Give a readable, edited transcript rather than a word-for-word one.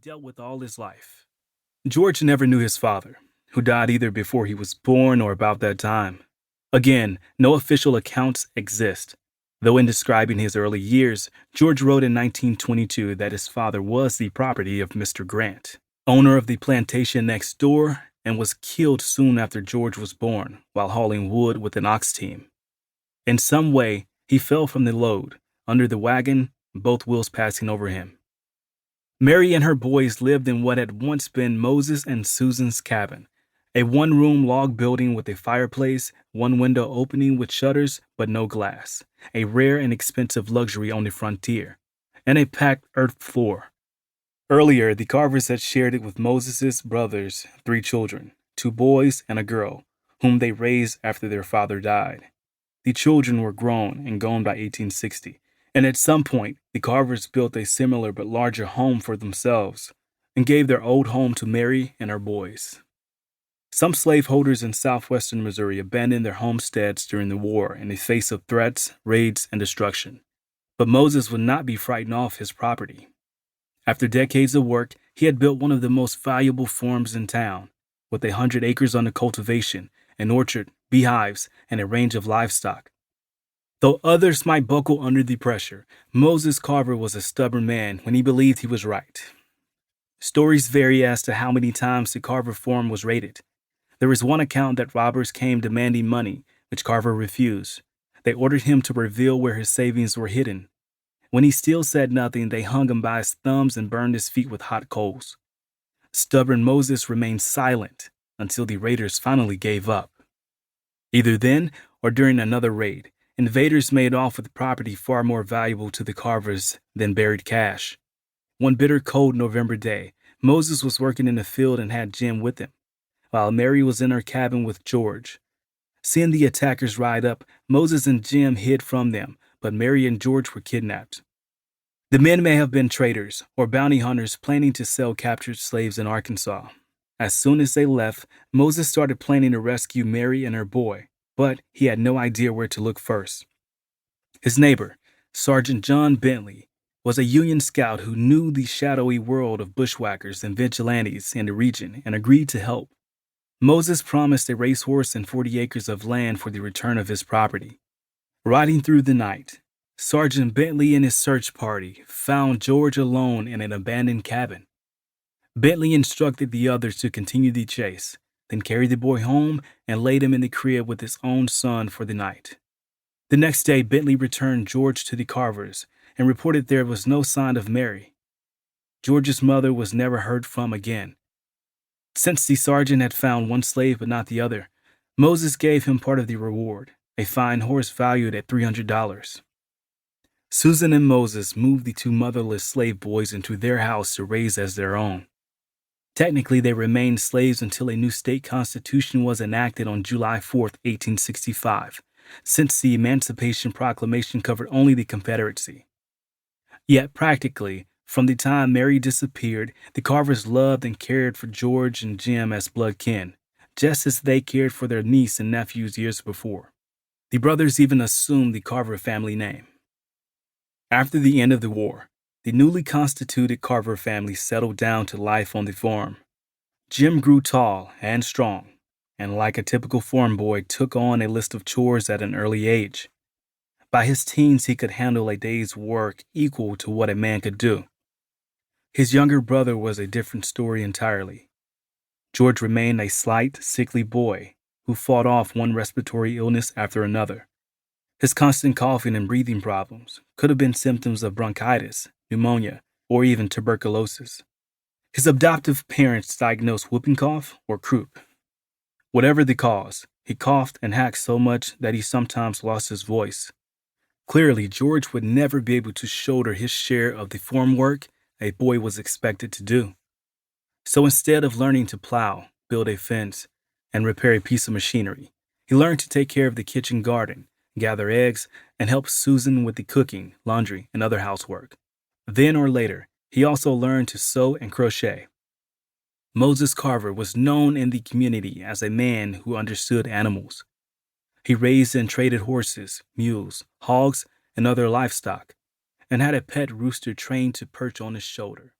dealt with all his life. George never knew his father, who died either before he was born or about that time. Again, no official accounts exist, though in describing his early years, George wrote in 1922 that his father was the property of Mr. Grant, owner of the plantation next door, and was killed soon after George was born while hauling wood with an ox team. In some way, he fell from the load, under the wagon, both wheels passing over him. Mary and her boys lived in what had once been Moses and Susan's cabin, a one-room log building with a fireplace, one window opening with shutters but no glass, a rare and expensive luxury on the frontier, and a packed earth floor. Earlier, the Carvers had shared it with Moses' brothers, 3 children, 2 boys and a girl, whom they raised after their father died. The children were grown and gone by 1860, and at some point, the Carvers built a similar but larger home for themselves and gave their old home to Mary and her boys. Some slaveholders in southwestern Missouri abandoned their homesteads during the war in the face of threats, raids, and destruction. But Moses would not be frightened off his property. After decades of work, he had built one of the most valuable farms in town, with 100 acres under cultivation, an orchard, beehives, and a range of livestock. Though others might buckle under the pressure, Moses Carver was a stubborn man when he believed he was right. Stories vary as to how many times the Carver farm was raided. There is one account that robbers came demanding money, which Carver refused. They ordered him to reveal where his savings were hidden. When he still said nothing, they hung him by his thumbs and burned his feet with hot coals. Stubborn Moses remained silent until the raiders finally gave up. Either then or during another raid, invaders made off with property far more valuable to the Carvers than buried cash. One bitter cold November day, Moses was working in the field and had Jim with him, while Mary was in her cabin with George. Seeing the attackers ride up, Moses and Jim hid from them, but Mary and George were kidnapped. The men may have been traders or bounty hunters planning to sell captured slaves in Arkansas. As soon as they left, Moses started planning to rescue Mary and her boy, but he had no idea where to look first. His neighbor, Sergeant John Bentley, was a Union scout who knew the shadowy world of bushwhackers and vigilantes in the region and agreed to help. Moses promised a racehorse and 40 acres of land for the return of his property. Riding through the night, Sergeant Bentley and his search party found George alone in an abandoned cabin. Bentley instructed the others to continue the chase, then carried the boy home and laid him in the crib with his own son for the night. The next day, Bentley returned George to the Carvers and reported there was no sign of Mary. George's mother was never heard from again. Since the sergeant had found one slave but not the other, Moses gave him part of the reward, a fine horse valued at $300. Susan and Moses moved the 2 motherless slave boys into their house to raise as their own. Technically, they remained slaves until a new state constitution was enacted on July 4, 1865, since the Emancipation Proclamation covered only the Confederacy. Yet practically, from the time Mary disappeared, the Carvers loved and cared for George and Jim as blood kin, just as they cared for their niece and nephews years before. The brothers even assumed the Carver family name. After the end of the war, the newly constituted Carver family settled down to life on the farm. Jim grew tall and strong, and like a typical farm boy, took on a list of chores at an early age. By his teens, he could handle a day's work equal to what a man could do. His younger brother was a different story entirely. George remained a slight, sickly boy who fought off one respiratory illness after another. His constant coughing and breathing problems could have been symptoms of bronchitis, pneumonia, or even tuberculosis. His adoptive parents diagnosed whooping cough or croup. Whatever the cause, he coughed and hacked so much that he sometimes lost his voice. Clearly, George would never be able to shoulder his share of the farm work a boy was expected to do. So instead of learning to plow, build a fence, and repair a piece of machinery, he learned to take care of the kitchen garden, gather eggs, and help Susan with the cooking, laundry, and other housework. Then or later, he also learned to sew and crochet. Moses Carver was known in the community as a man who understood animals. He raised and traded horses, mules, hogs, and other livestock, and had a pet rooster trained to perch on his shoulder.